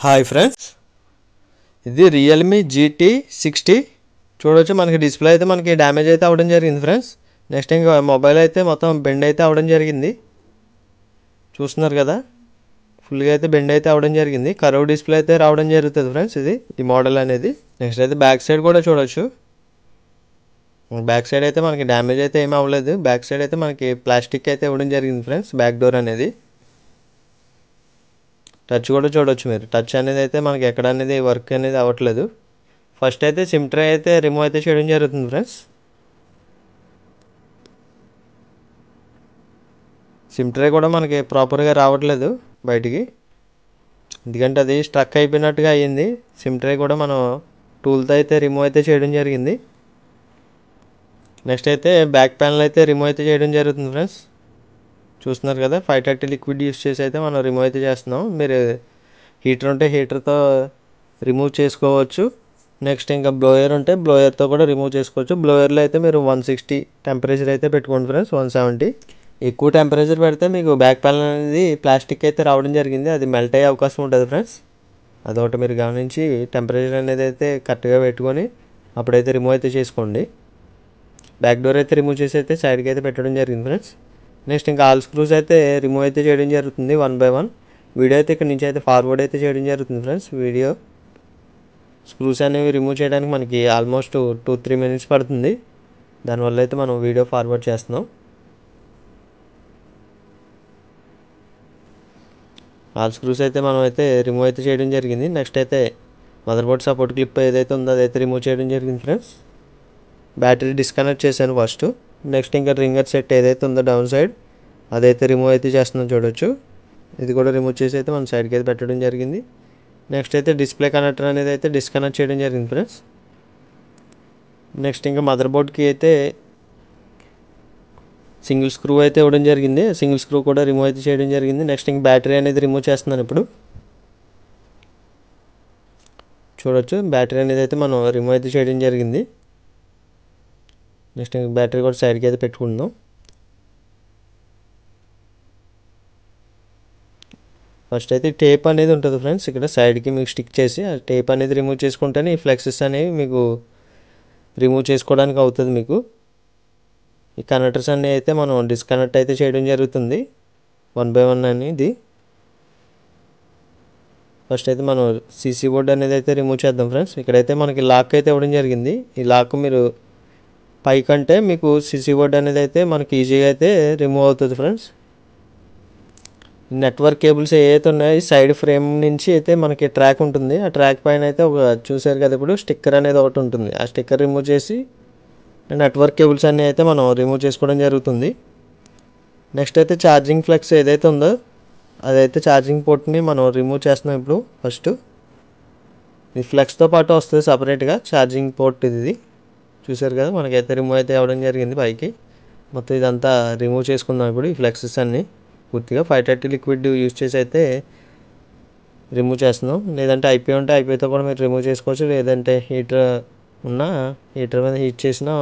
Hi friends, ఇది Realme GT60 చూడవచ్చు. మనకి డిస్ప్లే అయితే మనకి డ్యామేజ్ అయితే అవ్వడం జరిగింది ఫ్రెండ్స్. నెక్స్ట్ ఇంకా మొబైల్ అయితే మొత్తం బెండ్ అయితే అవ్వడం జరిగింది. చూస్తున్నారు కదా, ఫుల్గా అయితే బెండ్ అయితే అవ్వడం జరిగింది. కర్వ్ డిస్ప్లే అయితే రావడం జరుగుతుంది ఫ్రెండ్స్ ఈ మోడల్ అనేది. నెక్స్ట్ అయితే బ్యాక్ సైడ్ కూడా చూడవచ్చు. బ్యాక్ సైడ్ అయితే మనకి డ్యామేజ్ అయితే ఏమీ అవ్వలేదు. బ్యాక్ సైడ్ అయితే మనకి ప్లాస్టిక్ అయితే ఇవ్వడం జరిగింది ఫ్రెండ్స్, బ్యాక్ డోర్ అనేది. టచ్ కూడా చూడవచ్చు మీరు. టచ్ అనేది అయితే మనకి ఎక్కడ అనేది వర్క్ అనేది అవ్వట్లేదు. ఫస్ట్ అయితే సిమ్ ట్రే అయితే రిమూవ్ అయితే చేయడం జరుగుతుంది ఫ్రెండ్స్. సిమ్ ట్రే కూడా మనకి ప్రాపర్గా రావట్లేదు బయటికి, ఎందుకంటే అది స్ట్రక్ అయిపోయినట్టుగా అయ్యింది. సిమ్ ట్రే కూడా మనం టూల్తో అయితే రిమూవ్ అయితే చేయడం జరిగింది. నెక్స్ట్ అయితే బ్యాక్ ప్యానల్ అయితే రిమూవ్ అయితే చేయడం జరుగుతుంది ఫ్రెండ్స్. చూస్తున్నారు కదా, 530 లిక్విడ్ యూస్ చేసి అయితే మనం రిమూవ్ అయితే చేస్తున్నాం. మీరు హీటర్ ఉంటే హీటర్తో రిమూవ్ చేసుకోవచ్చు. నెక్స్ట్ ఇంకా బ్లోయర్ ఉంటే బ్లోయర్తో కూడా రిమూవ్ చేసుకోవచ్చు. బ్లోయర్లో అయితే మీరు 160 టెంపరేచర్ అయితే పెట్టుకోండి ఫ్రెండ్స్, 170. ఎక్కువ టెంపరేచర్ పెడితే మీకు బ్యాక్ ప్యానల్ అనేది ప్లాస్టిక్ అయితే రావడం జరిగింది, అది మెల్ట్ అయ్యే అవకాశం ఉంటుంది ఫ్రెండ్స్. అదొకటి మీరు గమనించి టెంపరేచర్ అనేది అయితే కరెక్ట్గా పెట్టుకొని అప్పుడైతే రిమూవ్ అయితే చేసుకోండి. బ్యాక్ డోర్ అయితే రిమూవ్ చేసి అయితే సైడ్కి అయితే పెట్టడం జరిగింది ఫ్రెండ్స్. నెక్స్ట్ ఇంకా ఆల్ స్క్రూస్ అయితే రిమూవ్ అయితే చేయడం జరుగుతుంది 1 by 1. వీడియో అయితే ఇక్కడ నుంచి అయితే ఫార్వర్డ్ అయితే చేయడం జరుగుతుంది ఫ్రెండ్స్. వీడియో స్క్రూస్ అనేవి రిమూవ్ చేయడానికి మనకి ఆల్మోస్ట్ 2-3 minutes పడుతుంది. దానివల్ల అయితే మనం వీడియో ఫార్వర్డ్ చేస్తున్నాం. ఆల్ స్క్రూస్ అయితే మనం అయితే రిమూవ్ అయితే చేయడం జరిగింది. నెక్స్ట్ అయితే మదర్ బోర్డ్ సపోర్ట్ క్లిప్ ఏదైతే ఉందో అదైతే రిమూవ్ చేయడం జరిగింది ఫ్రెండ్స్. బ్యాటరీ డిస్కనెక్ట్ చేశాను ఫస్ట్. నెక్స్ట్ ఇంకా రింగర్ సెట్ ఏదైతే ఉందో డౌన్ సైడ్ అదైతే రిమూవ్ అయితే చేస్తున్నాం చూడవచ్చు. ఇది కూడా రిమూవ్ చేసి అయితే మన సైడ్కి అయితే పెట్టడం జరిగింది. నెక్స్ట్ అయితే డిస్ప్లే కనెక్టర్ అనేది అయితే డిస్కనెక్ట్ చేయడం జరిగింది ఫ్రెండ్స్. నెక్స్ట్ ఇంకా మదర్ బోర్డ్కి అయితే సింగిల్ స్క్రూ అయితే ఇవ్వడం జరిగింది, సింగిల్ స్క్రూ కూడా రిమూవ్ అయితే చేయడం జరిగింది. నెక్స్ట్ ఇంక బ్యాటరీ అనేది రిమూవ్ చేస్తున్నాను ఇప్పుడు. చూడవచ్చు, బ్యాటరీ అనేది అయితే మనం రిమూవ్ అయితే చేయడం జరిగింది. నెక్స్ట్ ఇంక బ్యాటరీ కూడా సైడ్కి అయితే పెట్టుకుందాం. ఫస్ట్ అయితే టేప్ అనేది ఉంటుంది ఫ్రెండ్స్, ఇక్కడ సైడ్కి మీకు స్టిక్ చేసి ఆ టేప్ అనేది రిమూవ్ చేసుకుంటేనే ఈ ఫ్లెక్సెస్ అనేవి మీకు రిమూవ్ చేసుకోవడానికి అవుతుంది. మీకు ఈ కనెక్టర్స్ అన్నీ అయితే మనం డిస్కనెక్ట్ అయితే చేయడం జరుగుతుంది 1 by 1 అనేది. ఫస్ట్ అయితే మనం సీసీ బోర్డ్ అనేది అయితే రిమూవ్ చేద్దాం ఫ్రెండ్స్. ఇక్కడైతే మనకి లాక్ అయితే ఇవ్వడం జరిగింది. ఈ లాక్ మీరు పైకంటే మీకు సీసీ బోర్డ్ అనేది అయితే మనకి ఈజీగా అయితే రిమూవ్ అవుతుంది ఫ్రెండ్స్. నెట్వర్క్ కేబుల్స్ ఏవైతే ఉన్నాయో సైడ్ ఫ్రేమ్ నుంచి అయితే మనకి ట్రాక్ ఉంటుంది. ఆ ట్రాక్ పైన అయితే ఒక చూసారు కదా ఇప్పుడు స్టిక్కర్ అనేది ఒకటి ఉంటుంది. ఆ స్టిక్కర్ రిమూవ్ చేసి నెట్వర్క్ కేబుల్స్ అన్నీ అయితే మనం రిమూవ్ చేసుకోవడం జరుగుతుంది. నెక్స్ట్ అయితే ఛార్జింగ్ ఫ్లెక్స్ ఏదైతే ఉందో అదైతే ఛార్జింగ్ పోర్ట్ని మనం రిమూవ్ చేస్తున్నాం ఇప్పుడు. ఫస్ట్ ఈ ఫ్లెక్స్తో పాటు వస్తుంది సపరేట్గా ఛార్జింగ్ పోర్ట్. ఇది చూసారు కదా, మనకైతే రిమూవ్ అయితే అవ్వడం జరిగింది పైకి. మొత్తం ఇదంతా రిమూవ్ చేసుకుందాం ఇప్పుడు. ఈ ఫ్లెక్సెస్ అన్నీ పూర్తిగా 530 లిక్విడ్ యూజ్ చేసి అయితే రిమూవ్ చేస్తున్నాం. లేదంటే ఐపీ ఉంటే ఐపీతో కూడా మీరు రిమూవ్ చేసుకోవచ్చు. లేదంటే హీటర్ ఉన్న హీటర్ మీద హీట్ చేసినా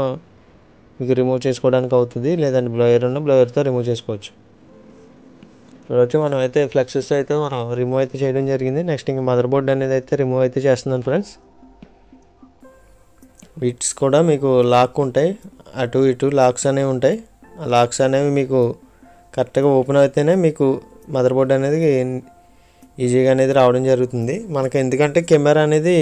మీకు రిమూవ్ చేసుకోవడానికి అవుతుంది. లేదంటే బ్లోయర్ ఉన్న బ్లోయర్తో రిమూవ్ చేసుకోవచ్చు. చూడవచ్చు, మనం అయితే ఫ్లెక్సెస్ అయితే మనం రిమూవ్ అయితే చేయడం జరిగింది. నెక్స్ట్ ఇంక మదర్ బోర్డ్ అనేది అయితే రిమూవ్ అయితే చేస్తున్నాను ఫ్రెండ్స్. బిట్స్ కూడా మీకు లాక్ ఉంటాయి, అటు ఇటు లాక్స్ అనేవి ఉంటాయి. ఆ లాక్స్ అనేవి మీకు కరెక్ట్గా ఓపెన్ అయితేనే మీకు మదర్ బోర్డ్ అనేది ఈజీగా అనేది రావడం జరుగుతుంది. మనకి ఎందుకంటే కెమెరా అనేది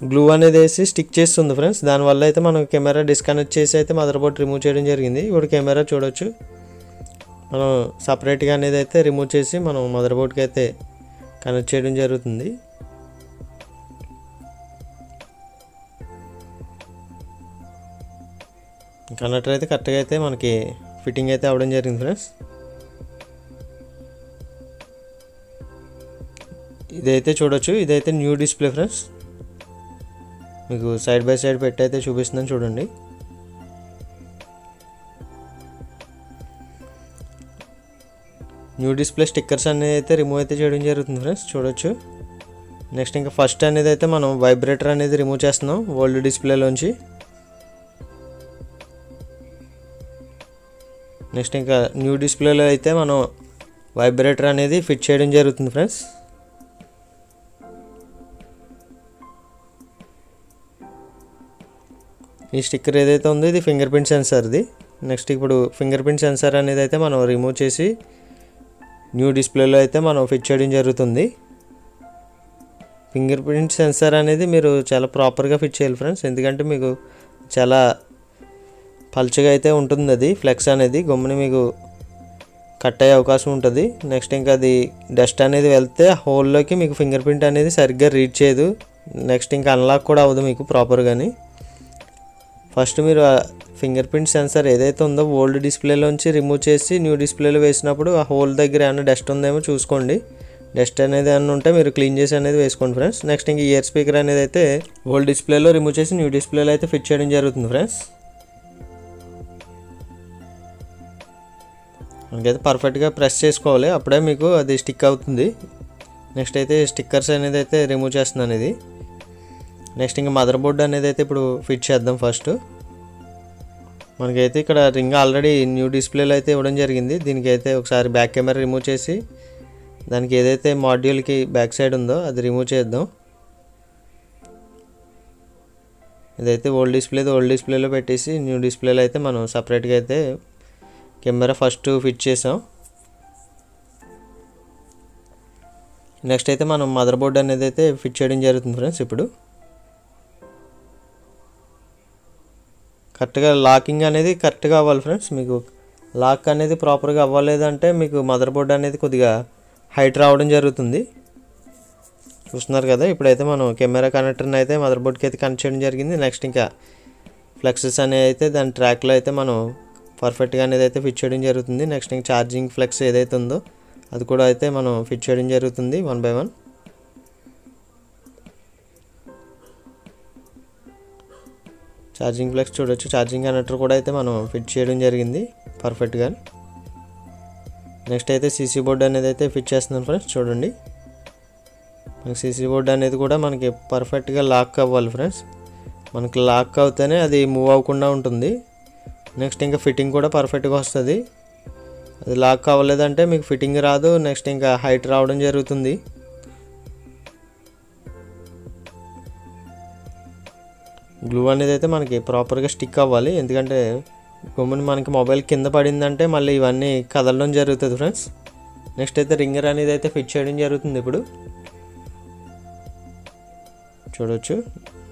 గ్లూ అనేది వేసి స్టిక్ చేస్తుంది ఫ్రెండ్స్. దానివల్ల అయితే మనం కెమెరా డిస్కనెక్ట్ చేసి అయితే మదర్ బోర్డ్ రిమూవ్ చేయడం జరిగింది. ఇప్పుడు కెమెరా చూడవచ్చు, మనం సపరేట్గా అనేది అయితే రిమూవ్ చేసి మనం మదర్ బోర్డ్కి అయితే కనెక్ట్ చేయడం జరుగుతుంది. కనెక్టర్ అయితే కరెక్ట్గా అయితే మనకి ఫిట్టింగ్ అయితే అవ్వడం జరిగింది ఫ్రెండ్స్. ఇదైతే చూడొచ్చు, ఇదైతే న్యూ డిస్ప్లే ఫ్రెండ్స్. మీకు సైడ్ బై సైడ్ పెట్టి అయితే చూపిస్తున్నాను చూడండి. న్యూ డిస్ప్లే స్టిక్కర్స్ అనేది అయితే రిమూవ్ అయితే చేయడం జరుగుతుంది ఫ్రెండ్స్, చూడొచ్చు. నెక్స్ట్ ఇంకా ఫస్ట్ అనేది అయితే మనం వైబ్రేటర్ అనేది రిమూవ్ చేస్తున్నాం ఓల్డ్ డిస్ప్లేలోంచి. నెక్స్ట్ ఇంకా న్యూ డిస్ప్లేలో అయితే మనం వైబ్రేటర్ అనేది ఫిట్ చేయడం జరుగుతుంది ఫ్రెండ్స్. ఈ స్టిక్కర్ ఏదైతే ఉందో ఇది ఫింగర్ ప్రింట్ సెన్సార్ది. నెక్స్ట్ ఇప్పుడు ఫింగర్ ప్రింట్ సెన్సార్ అనేది అయితే మనం రిమూవ్ చేసి న్యూ డిస్ప్లేలో అయితే మనం ఫిట్ చేయడం జరుగుతుంది. ఫింగర్ ప్రింట్ సెన్సార్ అనేది మీరు చాలా ప్రాపర్గా ఫిట్ చేయాలి ఫ్రెండ్స్, ఎందుకంటే మీకు చాలా పల్చగా అయితే ఉంటుంది అది ఫ్లెక్స్ అనేది, గమ్ముని మీకు కట్ అయ్యే అవకాశం ఉంటుంది. నెక్స్ట్ ఇంకా అది డస్ట్ అనేది వెళ్తే హోల్లోకి మీకు ఫింగర్ ప్రింట్ అనేది సరిగ్గా రీడ్ చేయదు. నెక్స్ట్ ఇంకా అన్లాక్ కూడా అవ్వదు మీకు ప్రాపర్గాని. ఫస్ట్ మీరు ఆ ఫింగర్ ప్రింట్ సెన్సార్ ఏదైతే ఉందో ఓల్డ్ డిస్ప్లేలోంచి రిమూవ్ చేసి న్యూ డిస్ప్లేలో వేసినప్పుడు ఆ హోల్ దగ్గర ఏమైనా డస్ట్ ఉందేమో చూసుకోండి. డస్ట్ అనేది ఏమైనా ఉంటే మీరు క్లీన్ చేసి అనేది వేసుకోండి ఫ్రెండ్స్. నెక్స్ట్ ఇంక ఇయర్ స్పీకర్ అనేది అయితే ఓల్డ్ డిస్ప్లేలో రిమూవ్ చేసి న్యూ డిస్ప్లేలో అయితే ఫిట్ చేయడం జరుగుతుంది ఫ్రెండ్స్. మనకైతే పర్ఫెక్ట్గా ప్రెస్ చేసుకోవాలి, అప్పుడే మీకు అది స్టిక్ అవుతుంది. నెక్స్ట్ అయితే స్టిక్కర్స్ అనేది అయితే రిమూవ్ చేస్తున్నాను ఇది. నెక్స్ట్ ఇంకా మదర్ బోర్డ్ అనేది అయితే ఇప్పుడు ఫిట్ చేద్దాం. ఫస్ట్ మనకైతే ఇక్కడ రింగ్ ఆల్రెడీ న్యూ డిస్ప్లేలో అయితే ఇవ్వడం జరిగింది. దీనికి అయితే ఒకసారి బ్యాక్ కెమెరా రిమూవ్ చేసి దానికి ఏదైతే మాడ్యూల్కి బ్యాక్ సైడ్ ఉందో అది రిమూవ్ చేద్దాం. ఇదైతే ఓల్డ్ డిస్ప్లేలో పెట్టేసి న్యూ డిస్ప్లేలో అయితే మనం సపరేట్గా అయితే కెమెరా ఫస్ట్ ఫిట్ చేసాం. నెక్స్ట్ అయితే మనం మదర్ బోర్డ్ అనేది అయితే ఫిట్ చేయడం జరుగుతుంది ఫ్రెండ్స్. ఇప్పుడు కరెక్ట్గా లాకింగ్ అనేది కరెక్ట్గా అవ్వాలి ఫ్రెండ్స్. మీకు లాక్ అనేది ప్రాపర్గా అవ్వలేదంటే మీకు మదర్ బోర్డ్ అనేది కొద్దిగా హైట్ రావడం జరుగుతుంది. చూస్తున్నారు కదా, ఇప్పుడైతే మనం కెమెరా కనెక్టర్ని అయితే మదర్ బోర్డ్కి అయితే కనెక్ట్ చేయడం జరిగింది. నెక్స్ట్ ఇంకా ఫ్లెక్సెస్ అనేవి అయితే దాని ట్రాక్లో అయితే మనం పర్ఫెక్ట్గా అనేది అయితే ఫిట్ చేయడం జరుగుతుంది. నెక్స్ట్ ఇంకా ఛార్జింగ్ ఫ్లెక్స్ ఏదైతే ఉందో అది కూడా అయితే మనం ఫిట్ చేయడం జరుగుతుంది 1 by 1. ఛార్జింగ్ ఫ్లెక్స్ చూడొచ్చు, ఛార్జింగ్ కనెక్టర్ కూడా అయితే మనం ఫిట్ చేయడం జరిగింది పర్ఫెక్ట్గా. నెక్స్ట్ అయితే సీసీ బోర్డ్ అనేది అయితే ఫిట్ చేస్తున్నాను ఫ్రెండ్స్. చూడండి, మనకి సీసీ బోర్డ్ అనేది కూడా మనకి పర్ఫెక్ట్గా లాక్ అవ్వాలి ఫ్రెండ్స్. మనకి లాక్ అవుతేనే అది మూవ్ అవ్వకుండా ఉంటుంది. నెక్స్ట్ ఇంకా ఫిట్టింగ్ కూడా పర్ఫెక్ట్గా వస్తుంది. అది లాక్ అవ్వలేదంటే మీకు ఫిట్టింగ్ రాదు. నెక్స్ట్ ఇంకా హైట్ రావడం జరుగుతుంది. గ్లూ అనేది అయితే మనకి ప్రాపర్గా స్టిక్ అవ్వాలి, ఎందుకంటే గమ్ముని మనకి మొబైల్ కింద పడిందంటే మళ్ళీ ఇవన్నీ కదలడం జరుగుతుంది ఫ్రెండ్స్. నెక్స్ట్ అయితే రింగర్ అనేది అయితే ఫిట్ చేయడం జరుగుతుంది ఇప్పుడు చూడొచ్చు.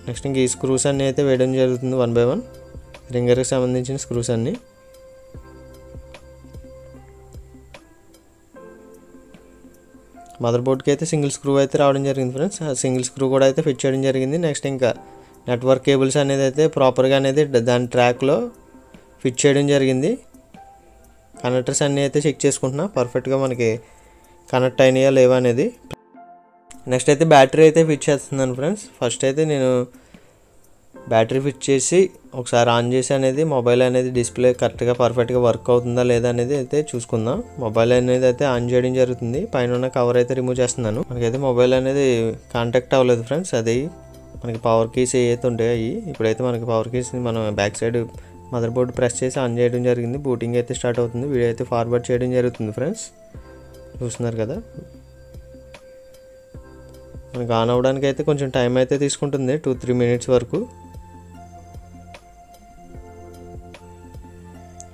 నెక్స్ట్ ఇంక ఈ స్క్రూస్ అన్నీ అయితే వేయడం జరుగుతుంది 1 by 1, రింగర్కి సంబంధించిన స్క్రూస్ అన్నీ. మదర్ బోర్డ్కి అయితే సింగిల్ స్క్రూ అయితే రావడం జరిగింది ఫ్రెండ్స్. ఆ సింగిల్ స్క్రూ కూడా అయితే ఫిట్ చేయడం జరిగింది. నెక్స్ట్ ఇంకా నెట్వర్క్ కేబుల్స్ అనేది అయితే ప్రాపర్గా అనేది దాని ట్రాక్లో ఫిట్ చేయడం జరిగింది. కనెక్టర్స్ అన్నీ అయితే చెక్ చేసుకుంటున్నా పర్ఫెక్ట్గా మనకి కనెక్ట్ అయినాయా లేవా అనేది. నెక్స్ట్ అయితే బ్యాటరీ అయితే ఫిట్ చేస్తున్నాను ఫ్రెండ్స్. ఫస్ట్ అయితే నేను బ్యాటరీ ఫిట్ చేసి ఒకసారి ఆన్ చేసి అనేది మొబైల్ అనేది డిస్ప్లే కరెక్ట్గా పర్ఫెక్ట్గా వర్క్ అవుతుందా లేదా అనేది అయితే చూసుకుందాం. మొబైల్ అనేది అయితే ఆన్ చేయడం జరుగుతుంది. పైన ఉన్న కవర్ అయితే రిమూవ్ చేస్తున్నాను. మనకైతే మొబైల్ అనేది కాంటాక్ట్ అవ్వలేదు ఫ్రెండ్స్. అది మనకి పవర్ కీస్ ఏవైతే ఉంటాయి ఇప్పుడైతే మనకి పవర్ కీస్ని మనం back side mother board press చేసి ఆన్ చేయడం జరిగింది. బూటింగ్ అయితే స్టార్ట్ అవుతుంది. వీడియో అయితే ఫార్వర్డ్ చేయడం జరుగుతుంది ఫ్రెండ్స్. చూస్తున్నారు కదా, మనకి ఆన్ అవ్వడానికి అయితే కొంచెం టైం అయితే తీసుకుంటుంది, 2-3 minutes వరకు.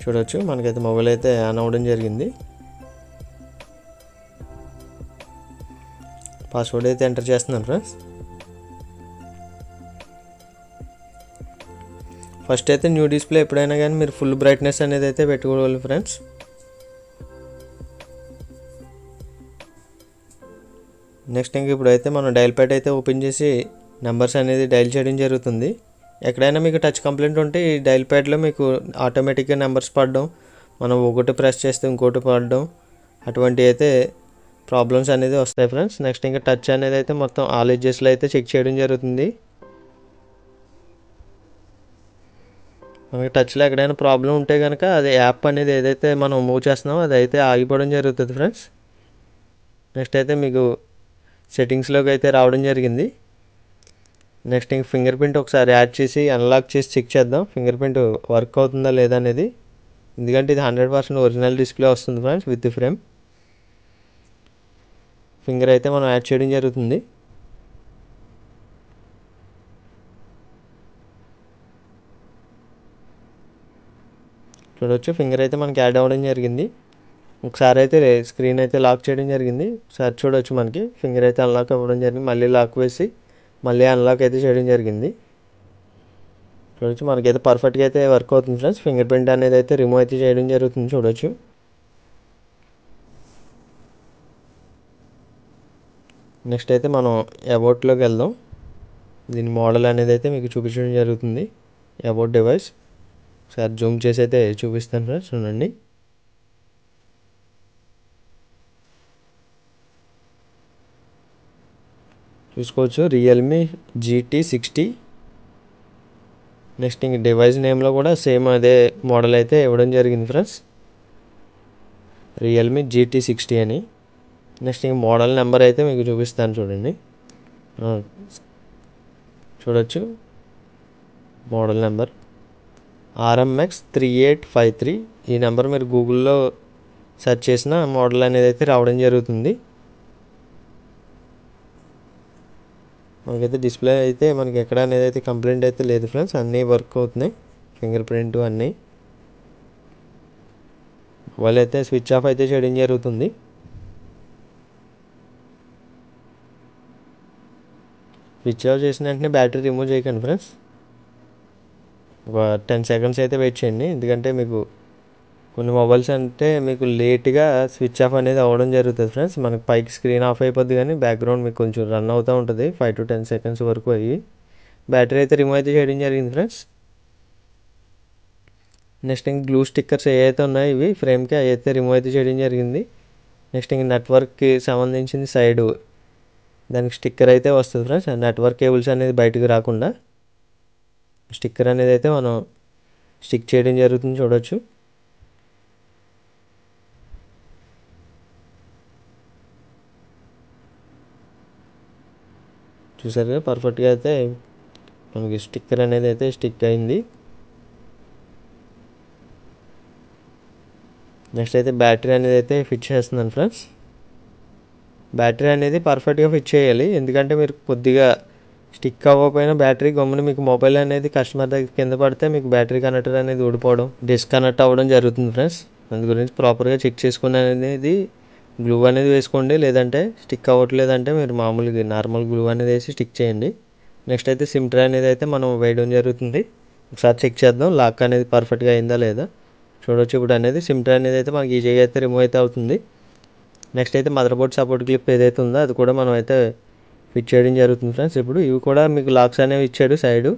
చూడొచ్చు, మనకైతే మొబైల్ అయితే ఆన్ అవ్వడం జరిగింది. పాస్వర్డ్ అయితే ఎంటర్ చేస్తున్నాను ఫ్రెండ్స్. ఫస్ట్ అయితే న్యూ డిస్ప్లే ఎప్పుడైనా కానీ మీరు ఫుల్ బ్రైట్నెస్ అనేది అయితే పెట్టుకోవాలి ఫ్రెండ్స్. నెక్స్ట్ ఇంక ఇప్పుడైతే మనం డైల్ ప్యాడ్ అయితే ఓపెన్ చేసి నెంబర్స్ అనేది డైల్ చేయడం జరుగుతుంది. ఎక్కడైనా మీకు టచ్ కంప్లైంట్ ఉంటే ఈ డైల్ ప్యాడ్లో మీకు ఆటోమేటిక్గా నెంబర్స్ పడడం, మనం ఒకటి ప్రెస్ చేస్తే ఇంకోటి పడడం, అటువంటి అయితే ప్రాబ్లమ్స్ అనేది వస్తాయి ఫ్రెండ్స్. నెక్స్ట్ ఇంకా టచ్ అనేది అయితే మొత్తం ఆల్ ఎడ్జెస్లో అయితే చెక్ చేయడం జరుగుతుంది. మనకి టచ్లో ఎక్కడైనా ప్రాబ్లం ఉంటే కనుక అది యాప్ అనేది ఏదైతే మనం మూవ్ చేస్తున్నామో అది అయితే ఆగిపోవడం జరుగుతుంది ఫ్రెండ్స్. నెక్స్ట్ అయితే మీకు సెట్టింగ్స్లోకి అయితే రావడం జరిగింది. నెక్స్ట్ ఇంక ఫింగర్ ప్రింట్ ఒకసారి యాడ్ చేసి అన్లాక్ చేసి చెక్ చేద్దాం ఫింగర్ ప్రింట్ వర్క్ అవుతుందా లేదా అనేది. ఎందుకంటే ఇది 100% ఒరిజినల్ డిస్ప్లే వస్తుంది ఫ్రెండ్స్ విత్ ఫ్రేమ్. ఫింగర్ అయితే మనం యాడ్ చేయడం జరుగుతుంది. చూడవచ్చు ఫింగర్ అయితే మనకి యాడ్ అవ్వడం జరిగింది. ఒకసారి అయితే స్క్రీన్ అయితే లాక్ చేయడం జరిగింది. ఒకసారి చూడవచ్చు మనకి ఫింగర్ అయితే అన్లాక్ అవ్వడం జరిగింది. మళ్ళీ లాక్ వేసి మళ్ళీ అన్లాక్ అయితే చేయడం జరిగింది. చూడవచ్చు మనకైతే పర్ఫెక్ట్గా అయితే వర్క్ అవుతుంది ఫ్రెండ్స్. ఫింగర్ ప్రింట్ అనేది అయితే రిమూవ్ అయితే చేయడం జరుగుతుంది. చూడవచ్చు నెక్స్ట్ అయితే మనం అబౌట్లోకి వెళ్దాం. దీని మోడల్ అనేది అయితే మీకు చూపించడం జరుగుతుంది. అబౌట్ డివైస్ ఒకసారి జూమ్ చేసి అయితే చూపిస్తాను ఫ్రెండ్స్. చూడండి చూసుకోవచ్చు రియల్మీ GT60. నెక్స్ట్ ఇంక డివైస్ నేమ్లో కూడా సేమ్ అదే మోడల్ అయితే ఇవ్వడం జరిగింది ఫ్రెండ్స్, రియల్మీ GT60 అని. నెక్స్ట్ ఇంక మోడల్ నెంబర్ అయితే మీకు చూపిస్తాను చూడండి. చూడొచ్చు మోడల్ నెంబర్ RMX 3853. ఈ నెంబర్ మీరు గూగుల్లో సెర్చ్ చేసిన మోడల్ అనేది అయితే రావడం జరుగుతుంది. మనకైతే డిస్ప్లే అయితే మనకి ఎక్కడ అనేది అయితే కంప్లైంట్ అయితే లేదు ఫ్రెండ్స్, అన్నీ వర్క్ అవుతున్నాయి. ఫింగర్ ప్రింట్ అన్నీ. మొబైల్ అయితే స్విచ్ ఆఫ్ అయితే చేయడం జరుగుతుంది. స్విచ్ ఆఫ్ చేసిన వెంటనే బ్యాటరీ రిమూవ్ చేయకండి ఫ్రెండ్స్. ఒక 10 సెకండ్స్ అయితే వెయిట్ చేయండి, ఎందుకంటే మీకు కొన్ని మొబైల్స్ అంటే మీకు లేట్గా స్విచ్ ఆఫ్ అనేది అవ్వడం జరుగుతుంది ఫ్రెండ్స్. మనకి పైకి స్క్రీన్ ఆఫ్ అయిపోద్ది కానీ బ్యాక్గ్రౌండ్ మీకు కొంచెం రన్ అవుతూ ఉంటుంది 5 to 10 సెకండ్స్ వరకు అయ్యి. బ్యాటరీ అయితే రిమూవ్ అయితే చేయడం జరిగింది ఫ్రెండ్స్. నెక్స్ట్ ఇంక గ్లూ స్టిక్కర్స్ ఏవైతే ఉన్నాయో ఇవి ఫ్రేమ్కి అవి అయితే రిమూవ్ అయితే చేయడం జరిగింది. నెక్స్ట్ ఇంక నెట్వర్క్కి సంబంధించింది సైడు దానికి స్టిక్కర్ అయితే వస్తుంది ఫ్రెండ్స్. నెట్వర్క్ కేబుల్స్ అనేది బయటకు రాకుండా స్టిక్కర్ అనేది అయితే మనం స్టిక్ చేయడం జరుగుతుంది. చూడవచ్చు చూసారుగా పర్ఫెక్ట్గా అయితే మనకి స్టిక్కర్ అనేది అయితే స్టిక్ అయింది. నెక్స్ట్ అయితే బ్యాటరీ అనేది అయితే ఫిట్ చేస్తున్నాను ఫ్రెండ్స్. బ్యాటరీ అనేది పర్ఫెక్ట్గా ఫిట్ చేయాలి, ఎందుకంటే మీరు కొద్దిగా స్టిక్ అవ్వకపోయినా బ్యాటరీ గమ్మున మీకు మొబైల్ అనేది కస్టమర్ దగ్గర కింద పడితే మీకు బ్యాటరీ కనెక్టర్ అనేది ఊడిపోవడం, డిస్కనెక్ట్ అవ్వడం జరుగుతుంది ఫ్రెండ్స్. దాని గురించి ప్రాపర్గా చెక్ చేసుకుని అనేది గ్లూ అనేది వేసుకోండి, లేదంటే స్టిక్ అవ్వట్లేదంటే మీరు మామూలుగా నార్మల్ గ్లూ అనేది వేసి స్టిక్ చేయండి. నెక్స్ట్ అయితే సిమ్ ట్రే అనేది అయితే మనం వేయడం జరుగుతుంది. ఒకసారి చెక్ చేద్దాం లాక్ అనేది పర్ఫెక్ట్గా అయిందా లేదా. చూడవచ్చు ఇప్పుడు అనేది సిమ్ ట్రే అనేది అయితే మనకి ఈజీగా అయితే రిమూవ్ అయితే అవుతుంది. నెక్స్ట్ అయితే మదర్ బోర్డ్ సపోర్ట్ క్లిప్ ఏదైతే ఉందో అది కూడా మనం అయితే ఫిట్ చేయడం జరుగుతుంది ఫ్రెండ్స్. ఇప్పుడు ఇవి కూడా మీకు లాక్స్ అనేవి ఇచ్చాడు సైడు.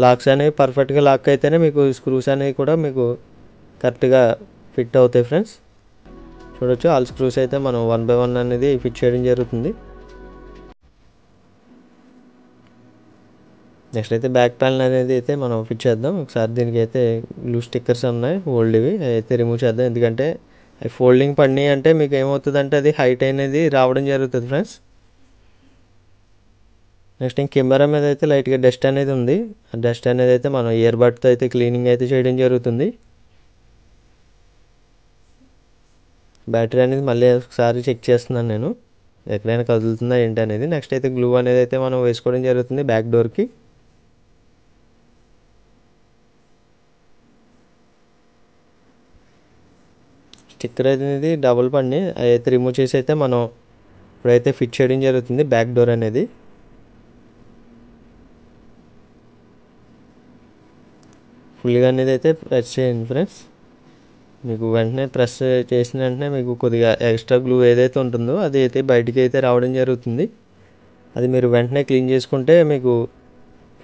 లాక్స్ అనేవి పర్ఫెక్ట్గా లాక్ అయితేనే మీకు స్క్రూస్ అనేవి కూడా మీకు కరెక్ట్గా ఫిట్ అవుతాయి ఫ్రెండ్స్. చూడొచ్చు ఆల్ స్క్రూస్ అయితే మనం 1 by 1 అనేది ఫిట్ చేయడం జరుగుతుంది. నెక్స్ట్ అయితే బ్యాక్ ప్యానల్ అనేది అయితే మనం ఫిట్ చేద్దాం. ఒకసారి దీనికి అయితే గ్లూ స్టిక్కర్స్ ఉన్నాయి ఓల్డ్వి అయితే రిమూవ్ చేద్దాం, ఎందుకంటే అవి ఫోల్డింగ్ పడినాయి అంటే మీకు ఏమవుతుందంటే అది హైట్ అనేది రావడం జరుగుతుంది ఫ్రెండ్స్. నెక్స్ట్ ఇంక కెమెరా మీద అయితే లైట్గా డస్ట్ అనేది ఉంది. ఆ డస్ట్ అనేది అయితే మనం ఇయర్ బడ్తో అయితే క్లీనింగ్ అయితే చేయడం జరుగుతుంది. బ్యాటరీ అనేది మళ్ళీ ఒకసారి చెక్ చేస్తున్నాను నేను, ఎక్కడైనా కదులుతుందా ఏంటి అనేది. నెక్స్ట్ అయితే గ్లూ అనేది అయితే మనం వేసుకోవడం జరుగుతుంది బ్యాక్ డోర్కి. స్టిక్కర్ అనేది డబుల్ పడిని అది అయితే రిమూవ్ చేసి అయితే మనం ఇప్పుడైతే ఫిట్ చేయడం జరుగుతుంది బ్యాక్ డోర్ అనేది. ఫుల్గా అనేది అయితే ప్రెస్ చేయండి ఫ్రెండ్స్. మీకు వెంటనే ప్రెస్ చేసిన వెంటనే మీకు కొద్దిగా ఎక్స్ట్రా గ్లూ ఏదైతే ఉంటుందో అది అయితే బయటికి అయితే రావడం జరుగుతుంది. అది మీరు వెంటనే క్లీన్ చేసుకుంటే మీకు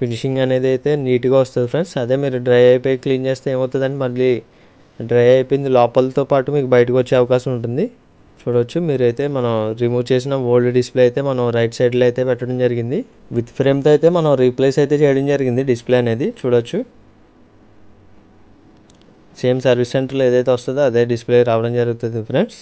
ఫినిషింగ్ అనేది అయితే నీట్గా వస్తుంది ఫ్రెండ్స్. అదే మీరు డ్రై అయిపోయి క్లీన్ చేస్తే ఏమవుతుందంటే మళ్ళీ డ్రై అయిపోయింది లోపలతో పాటు మీకు బయటకు వచ్చే అవకాశం ఉంటుంది. చూడవచ్చు మీరైతే మనం రిమూవ్ చేసిన ఓల్డ్ డిస్ప్లే అయితే మనం రైట్ సైడ్లో అయితే పెట్టడం జరిగింది. విత్ ఫ్రేమ్తో అయితే మనం రీప్లేస్ అయితే చేయడం జరిగింది డిస్ప్లే అనేది. చూడవచ్చు సేమ్ సర్వీస్ సెంటర్లో ఏదైతే వస్తుందో అదే డిస్ప్లే రావడం జరుగుతుంది ఫ్రెండ్స్.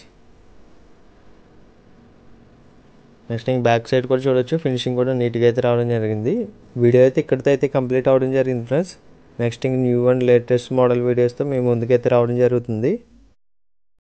నెక్స్ట్ ఇంక బ్యాక్ సైడ్ కూడా చూడొచ్చు ఫినిషింగ్ కూడా నీట్గా అయితే రావడం జరిగింది. వీడియో అయితే ఇక్కడితో అయితే కంప్లీట్ అవ్వడం జరిగింది ఫ్రెండ్స్. నెక్స్ట్ ఇంక న్యూ అండ్ లేటెస్ట్ మోడల్ వీడియోస్తో మేము ముందుకైతే రావడం జరుగుతుంది.